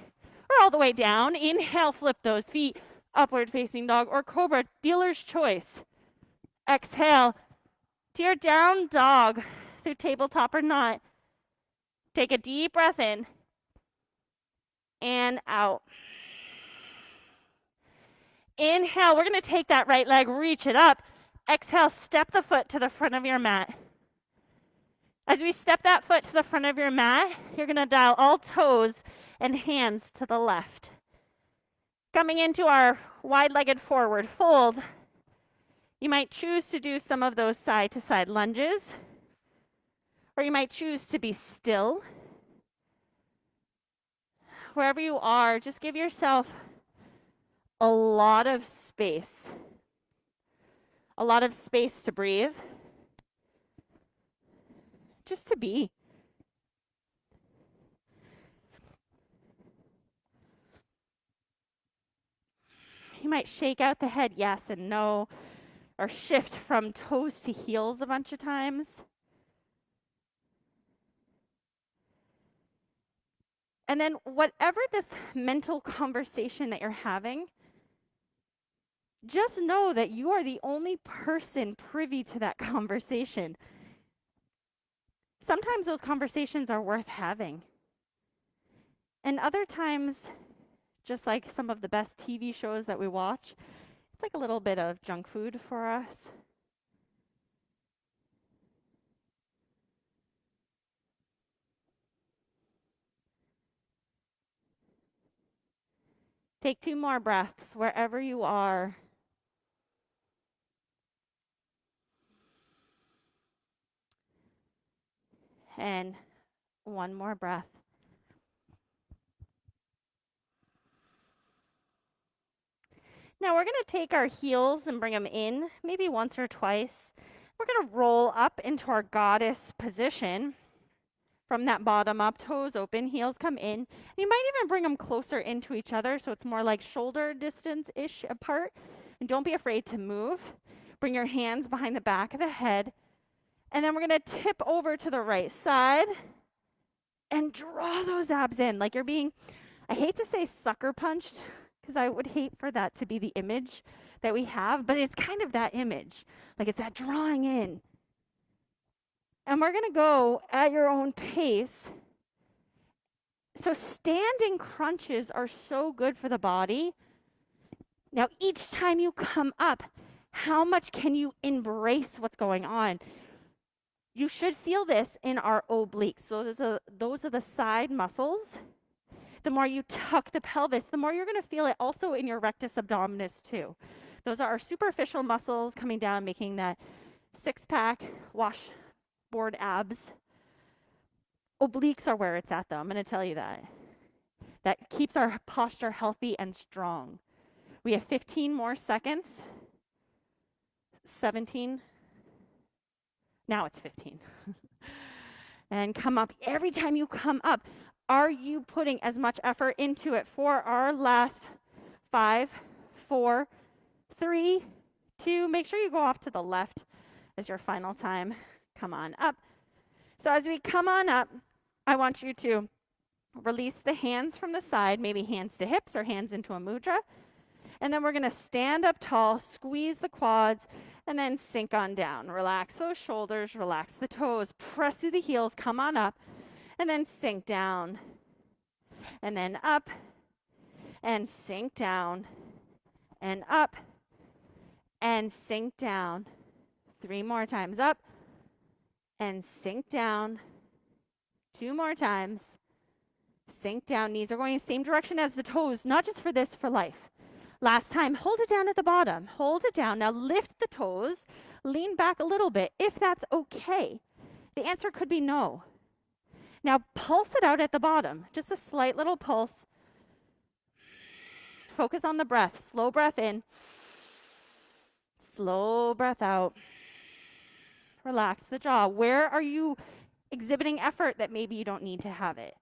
Or all the way down. Inhale, flip those feet. Upward facing dog or cobra. Dealer's choice. Exhale. to your down dog through tabletop or not. Take a deep breath in and out. Inhale, we're going to take that right leg, reach it up. Exhale, step the foot to the front of your mat. As we step that foot to the front of your mat, you're going to dial all toes and hands to the left. Coming into our wide-legged forward fold, you might choose to do some of those side-to-side lunges, or you might choose to be still. Wherever you are, just give yourself a lot of space to breathe, just to be. You might shake out the head yes and no, or shift from toes to heels a bunch of times. And then whatever this mental conversation that you're having, just know that you are the only person privy to that conversation. Sometimes those conversations are worth having. And other times, just like some of the best TV shows that we watch, it's like a little bit of junk food for us. Take 2 more breaths wherever you are. And 1 more breath. Now we're going to take our heels and bring them in, maybe once or twice. We're going to roll up into our goddess position. From that bottom up, toes open, heels come in. And you might even bring them closer into each other so it's more like shoulder distance-ish apart. And don't be afraid to move. Bring your hands behind the back of the head. And then we're going to tip over to the right side and draw those abs in like you're being, I hate to say sucker punched, because I would hate for that to be the image that we have, but it's kind of that image. Like it's that drawing in. And we're going to go at your own pace. So standing crunches are so good for the body. Now, each time you come up, how much can you embrace what's going on? You should feel this in our obliques. So those are the side muscles. The more you tuck the pelvis, the more you're going to feel it also in your rectus abdominis too. Those are our superficial muscles coming down, making that six-pack washboard abs. Obliques are where it's at, though. I'm going to tell you that. That keeps our posture healthy and strong. We have 15 more seconds. 17. Now it's 15. And come up. Every time you come up, are you putting as much effort into it for our last 5, 4, 3, 2. Make sure you go off to the left as your final time. Come on up. So as we come on up, I want you to release the hands from the side, maybe hands to hips or hands into a mudra. And then we're going to stand up tall, squeeze the quads, and then sink on down. Relax those shoulders, relax the toes, press through the heels, come on up, and then sink down. And then up, and sink down, and up, and sink down. 3 more times up, and sink down. 2 more times. Sink down. Knees are going the same direction as the toes, not just for this, for life. Last time, hold it down at the bottom. Hold it down. Now lift the toes. Lean back a little bit, if that's okay. The answer could be no. Now pulse it out at the bottom. Just a slight little pulse. Focus on the breath. Slow breath in. Slow breath out. Relax the jaw. Where are you exhibiting effort that maybe you don't need to have it?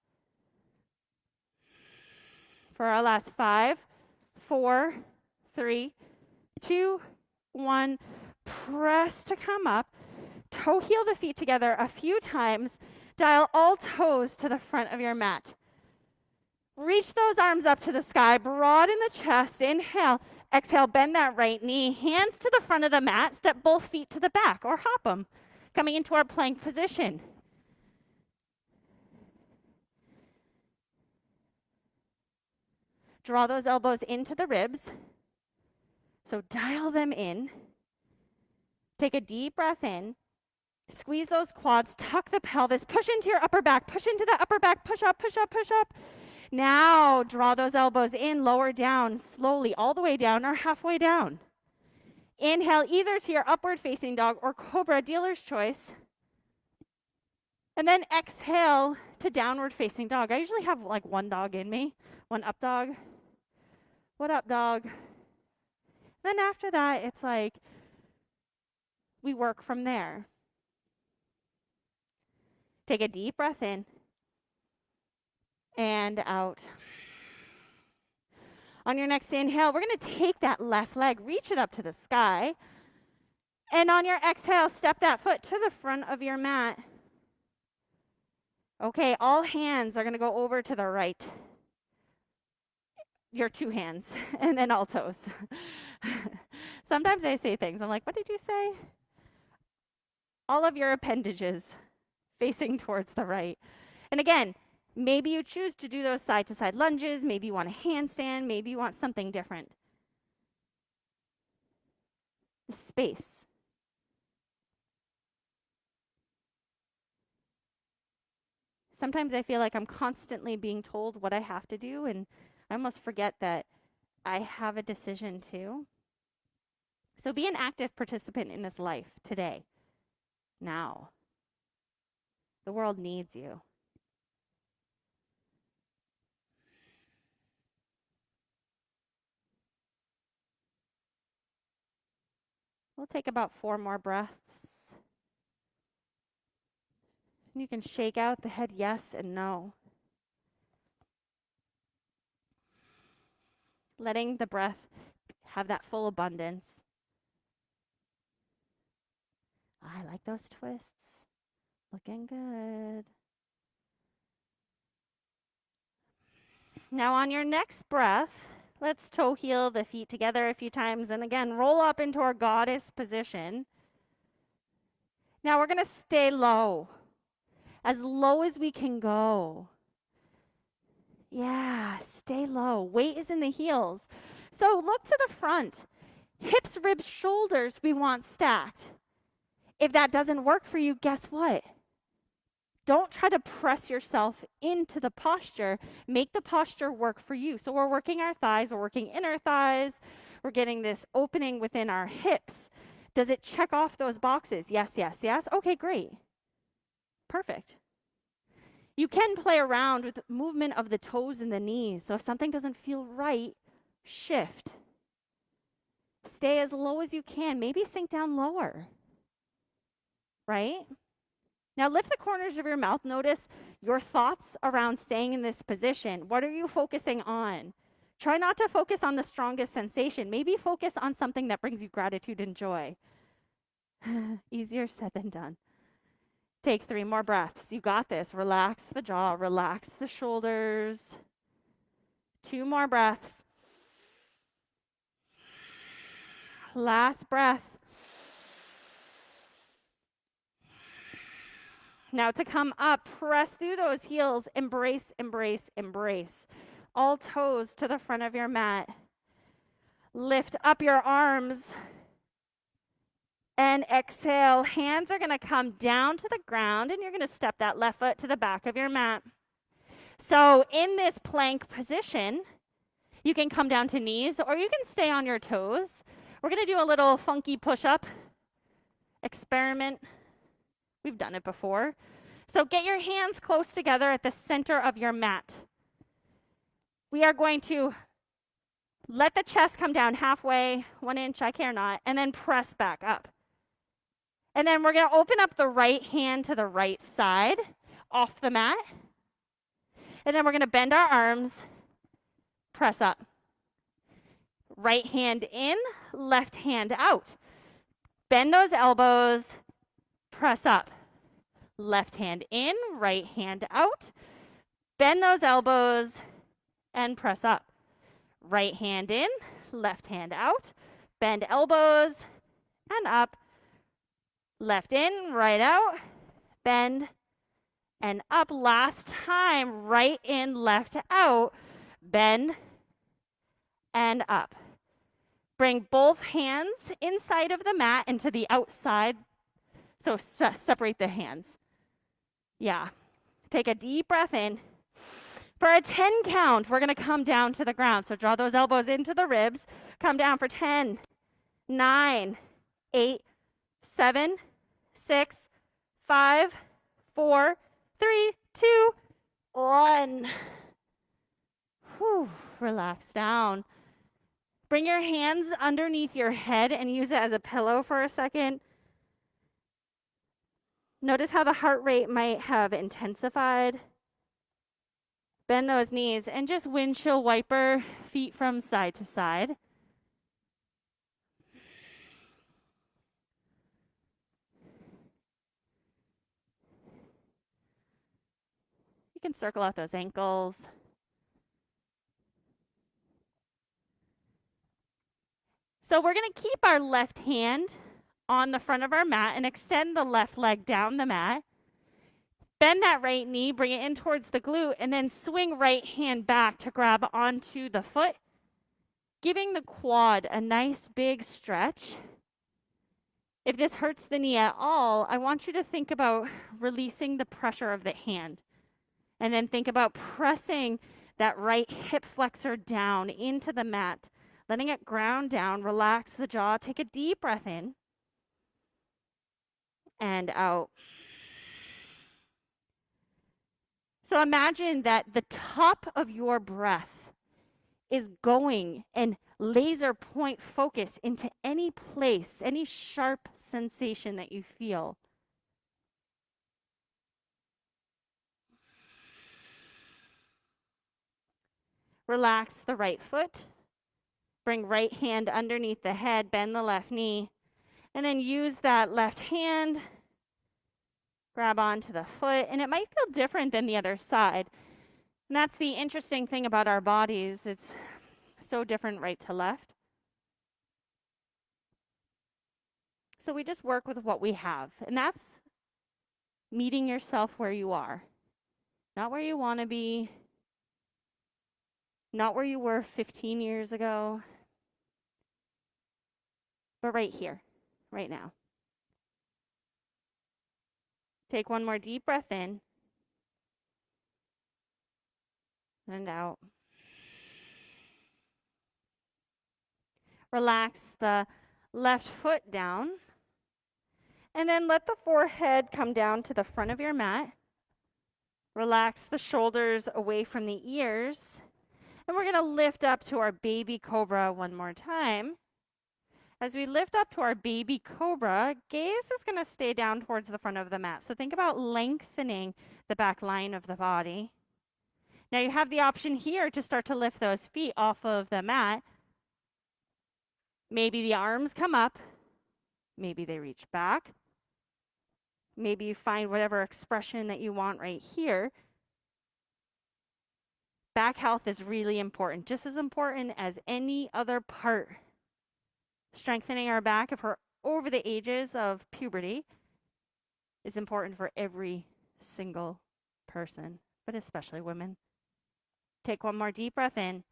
For our last 5, 4, 3, 2, 1. Press to come up. Toe heel the feet together a few times. Dial all toes to the front of your mat. Reach those arms up to the sky. Broaden the chest. Inhale. Exhale, bend that right knee. Hands to the front of the mat. Step both feet to the back or hop them. Coming into our plank position. Draw those elbows into the ribs. So dial them in. Take a deep breath in. Squeeze those quads, tuck the pelvis, push into your upper back, push into the upper back, push up, push up, push up. Now draw those elbows in, lower down, slowly, all the way down or halfway down. Inhale either to your upward facing dog or Cobra, dealer's choice. And then exhale to downward facing dog. I usually have like one dog in me, one up dog. What up, dog? Then after that, it's like we work from there. Take a deep breath in and out. On your next inhale, we're going to take that left leg, reach it up to the sky. And on your exhale, step that foot to the front of your mat. Okay, all hands are going to go over to the right. Your two hands, and then all toes. Sometimes I say things, I'm like, what did you say? All of your appendages facing towards the right. And again, maybe you choose to do those side-to-side lunges. Maybe you want a handstand. Maybe you want something different. The space. Sometimes I feel like I'm constantly being told what I have to do, and I almost forget that I have a decision too. So be an active participant in this life today, now. The world needs you. We'll take about 4 more breaths. You can shake out the head yes and no. Letting the breath have that full abundance. I like those twists. Looking good. Now on your next breath, let's toe heel the feet together a few times. And again, roll up into our goddess position. Now we're going to stay low as we can go. Yeah, stay low. Weight is in the heels. So look to the front. Hips, ribs, shoulders, we want stacked. If that doesn't work for you, guess what? Don't try to press yourself into the posture. Make the posture work for you. So we're working our thighs, we're working inner thighs. We're getting this opening within our hips. Does it check off those boxes? Yes, yes, yes. Okay, great. Perfect. You can play around with movement of the toes and the knees. So if something doesn't feel right, shift. Stay as low as you can. Maybe sink down lower. Right? Now lift the corners of your mouth. Notice your thoughts around staying in this position. What are you focusing on? Try not to focus on the strongest sensation. Maybe focus on something that brings you gratitude and joy. Easier said than done. Take 3 more breaths. You got this. Relax the jaw, relax the shoulders. 2 more breaths. Last breath. Now to come up, press through those heels. Embrace, embrace, embrace. All toes to the front of your mat. Lift up your arms. And exhale. Hands are going to come down to the ground, and you're going to step that left foot to the back of your mat. So in this plank position, you can come down to knees, or you can stay on your toes. We're going to do a little funky push-up experiment. We've done it before. So get your hands close together at the center of your mat. We are going to let the chest come down halfway, 1 inch, I care not, and then press back up. And then we're going to open up the right hand to the right side off the mat. And then we're going to bend our arms, press up. Right hand in, left hand out. Bend those elbows, press up. Left hand in, right hand out. Bend those elbows and press up. Right hand in, left hand out. Bend elbows and up. Left in, right out, bend, and up. Last time, right in, left out, bend, and up. Bring both hands inside of the mat and to the outside. So separate the hands. Yeah. Take a deep breath in. For a 10 count, we're going to come down to the ground. So draw those elbows into the ribs. Come down for 10, 9, 8, 7, 6, 5, 4, 3, 2, 1. Whew, relax down. Bring your hands underneath your head and use it as a pillow for a second. Notice how the heart rate might have intensified. Bend those knees and just windshield wiper feet from side to side. You can circle out those ankles. So we're going to keep our left hand on the front of our mat and extend the left leg down the mat. Bend that right knee, bring it in towards the glute, and then swing right hand back to grab onto the foot, giving the quad a nice big stretch. If this hurts the knee at all, I want you to think about releasing the pressure of the hand. And then think about pressing that right hip flexor down into the mat, letting it ground down, relax the jaw, take a deep breath in and out. So imagine that the top of your breath is going and laser point focus into any place, any sharp sensation that you feel. Relax the right foot. Bring right hand underneath the head, bend the left knee, and then use that left hand, grab onto the foot, and it might feel different than the other side. And that's the interesting thing about our bodies. It's so different right to left. So we just work with what we have. And that's meeting yourself where you are. Not where you want to be. Not where you were 15 years ago. But right here, right now. Take one more deep breath in. And out. Relax the left foot down. And then let the forehead come down to the front of your mat. Relax the shoulders away from the ears. And we're going to lift up to our baby cobra one more time. As we lift up to our baby cobra, gaze is going to stay down towards the front of the mat. So think about lengthening the back line of the body. Now you have the option here to start to lift those feet off of the mat. Maybe the arms come up. Maybe they reach back. Maybe you find whatever expression that you want right here. Back health is really important, just as important as any other part. Strengthening our back, if we're over the ages of puberty, is important for every single person, but especially women. Take one more deep breath in.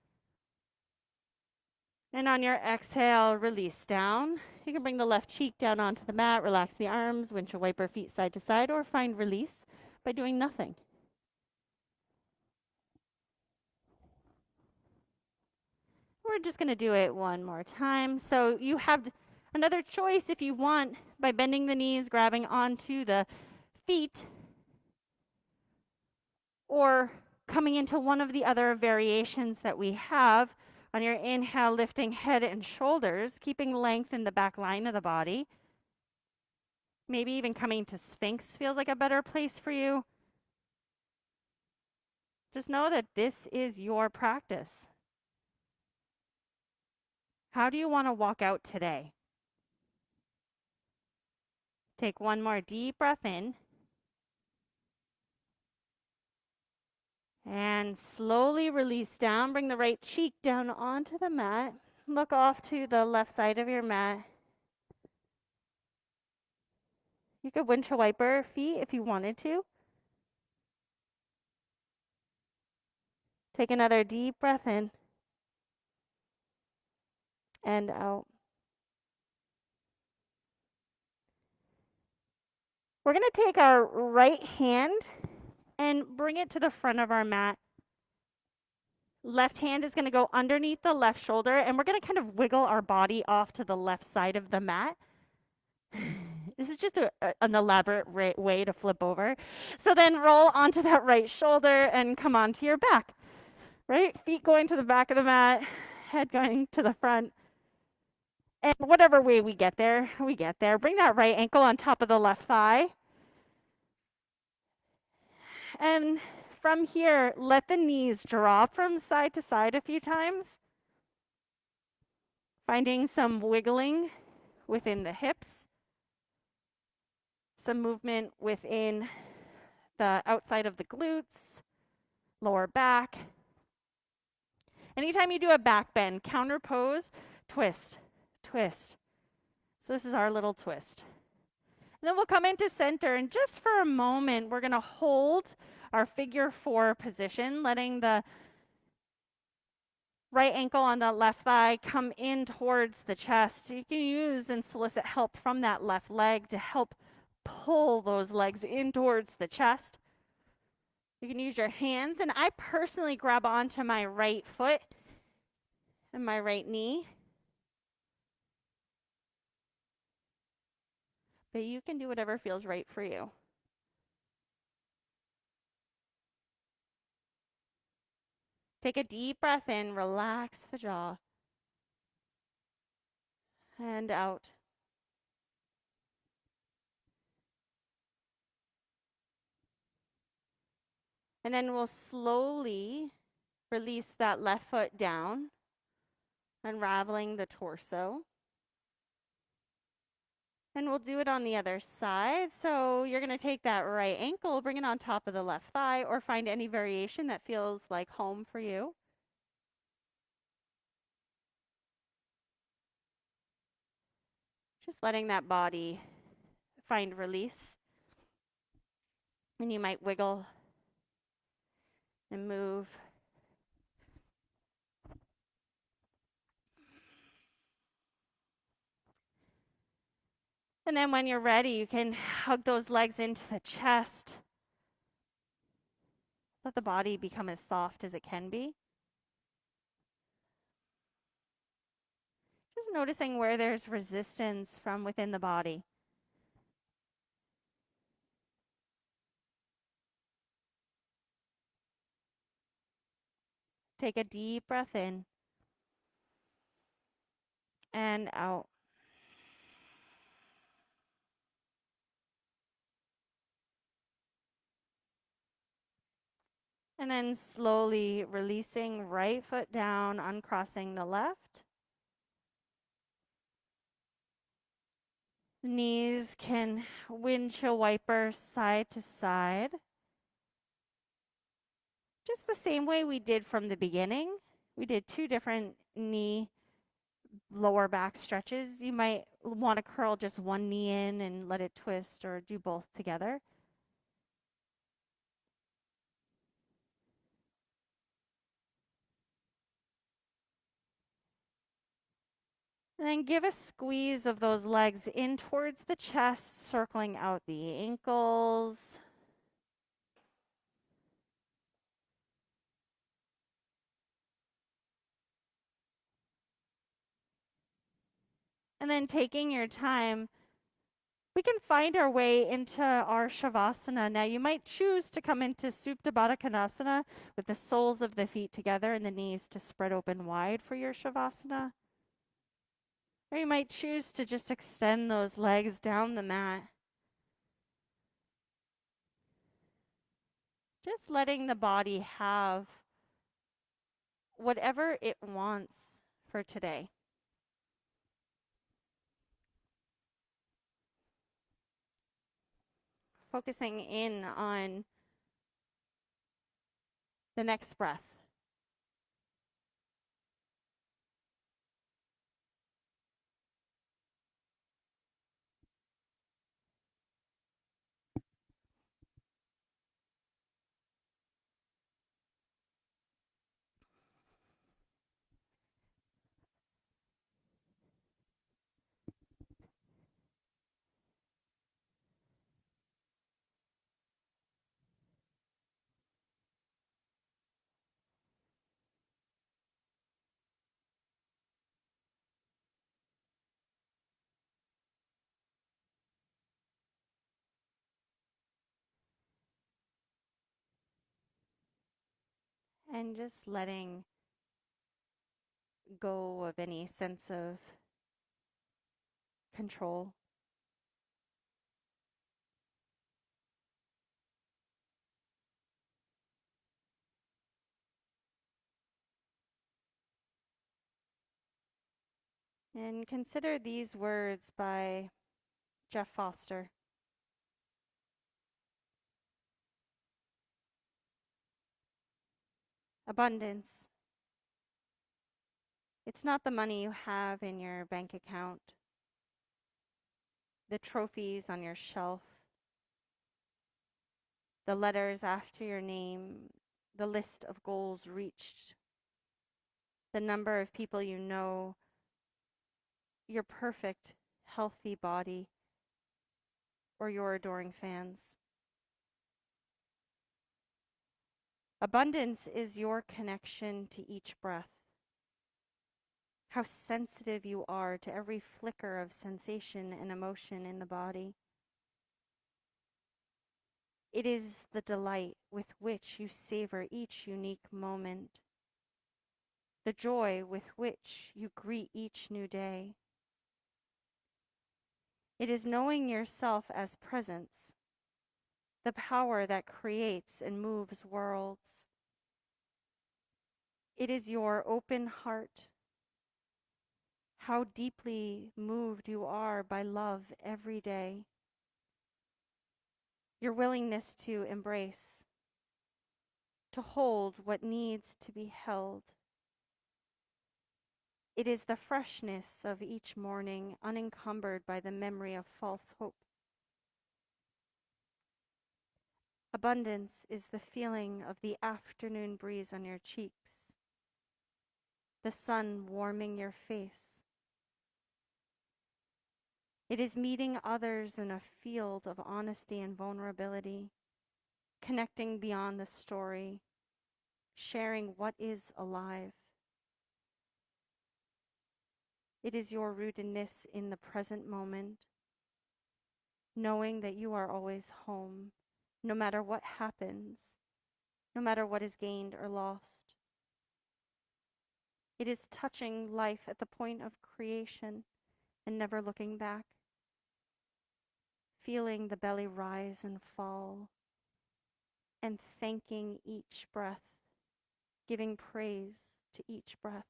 And on your exhale, release down. You can bring the left cheek down onto the mat, relax the arms, windshield wiper feet side to side, or find release by doing nothing. We're just going to do it one more time. So you have another choice if you want by bending the knees, grabbing onto the feet, or coming into one of the other variations that we have. On your inhale, lifting head and shoulders, keeping length in the back line of the body. Maybe even coming to Sphinx feels like a better place for you. Just know that this is your practice. How do you want to walk out today? Take one more deep breath in. And slowly release down. Bring the right cheek down onto the mat. Look off to the left side of your mat. You could windshield wiper feet if you wanted to. Take another deep breath in and out. We're going to take our right hand and bring it to the front of our mat. Left hand is going to go underneath the left shoulder, and we're going to kind of wiggle our body off to the left side of the mat. This is just an elaborate way to flip over. So then roll onto that right shoulder and come onto your back. Right? Feet going to the back of the mat, head going to the front. And whatever way we get there, we get there. Bring that right ankle on top of the left thigh. And from here, let the knees drop from side to side a few times, finding some wiggling within the hips, some movement within the outside of the glutes, lower back. Anytime you do a back bend, counter pose, twist, twist. So this is our little twist. And then we'll come into center, and just for a moment, we're going to hold our figure 4 position, letting the right ankle on the left thigh come in towards the chest. You can use and solicit help from that left leg to help pull those legs in towards the chest. You can use your hands, and I personally grab onto my right foot and my right knee. But you can do whatever feels right for you. Take a deep breath in, relax the jaw, and out. And then we'll slowly release that left foot down, unraveling the torso. And we'll do it on the other side. So you're going to take that right ankle, bring it on top of the left thigh, or find any variation that feels like home for you. Just letting that body find release. And you might wiggle and move. And then when you're ready, you can hug those legs into the chest. Let the body become as soft as it can be. Just noticing where there's resistance from within the body. Take a deep breath in and out. And then slowly releasing right foot down, uncrossing the left. Knees can windshield wiper side to side. Just the same way we did from the beginning. We did 2 different knee lower back stretches. You might want to curl just one knee in and let it twist, or do both together. And then give a squeeze of those legs in towards the chest, circling out the ankles. And then taking your time, we can find our way into our Shavasana. Now, you might choose to come into Supta Baddha Konasana with the soles of the feet together and the knees to spread open wide for your Shavasana. Or you might choose to just extend those legs down the mat. Just letting the body have whatever it wants for today. Focusing in on the next breath. and just letting go of any sense of control. And consider these words by Jeff Foster. Abundance. It's not the money you have in your bank account, the trophies on your shelf, the letters after your name, the list of goals reached, the number of people you know, your perfect, healthy body, or your adoring fans. Abundance is your connection to each breath. How sensitive you are to every flicker of sensation and emotion in the body. It is the delight with which you savor each unique moment, the joy with which you greet each new day. It is knowing yourself as presence, the power that creates and moves worlds. It is your open heart, how deeply moved you are by love every day. Your willingness to embrace, to hold what needs to be held. It is the freshness of each morning, unencumbered by the memory of false hope. Abundance is the feeling of the afternoon breeze on your cheeks, the sun warming your face. It is meeting others in a field of honesty and vulnerability, connecting beyond the story, sharing what is alive. It is your rootedness in the present moment, knowing that you are always home, no matter what happens, no matter what is gained or lost. It is touching life at the point of creation and never looking back, feeling the belly rise and fall, and thanking each breath, giving praise to each breath.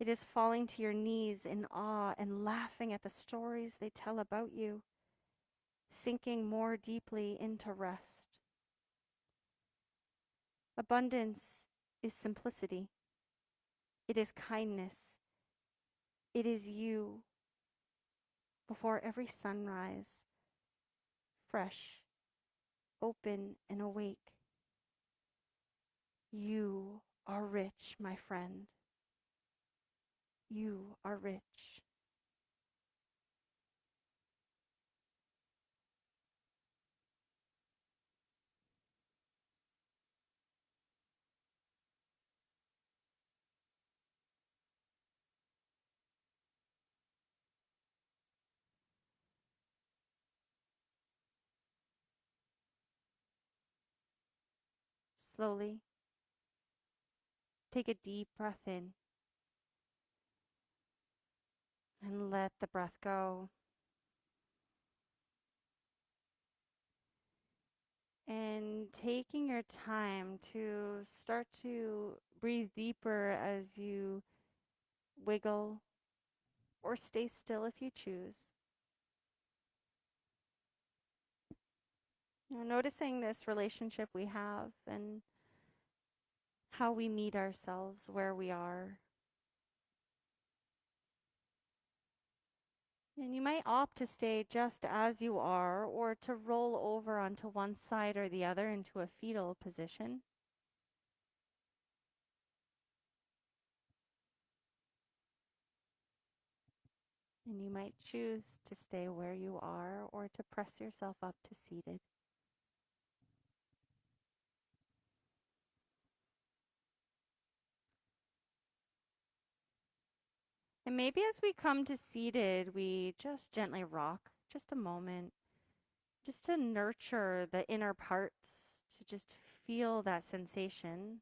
It is falling to your knees in awe and laughing at the stories they tell about you, sinking more deeply into rest. Abundance is simplicity. It is kindness. It is you before every sunrise, fresh, open, and awake. You are rich, my friend. You are rich. Slowly, take a deep breath in and let the breath go. And taking your time to start to breathe deeper as you wiggle or stay still if you choose. Noticing this relationship we have and how we meet ourselves where we are. And you might opt to stay just as you are or to roll over onto one side or the other into a fetal position. And you might choose to stay where you are or to press yourself up to seated. And maybe as we come to seated, we just gently rock just a moment, just to nurture the inner parts, to just feel that sensation.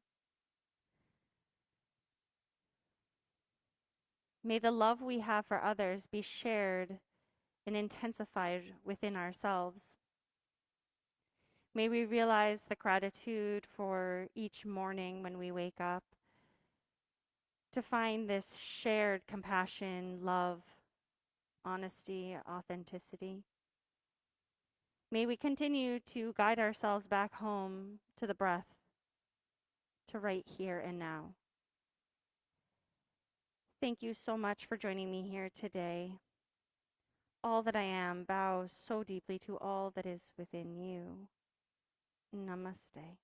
May the love we have for others be shared and intensified within ourselves. May we realize the gratitude for each morning when we wake up to find this shared compassion, love, honesty, authenticity. May we continue to guide ourselves back home to the breath, to right here and now. Thank you so much for joining me here today. All that I am bows so deeply to all that is within you. Namaste.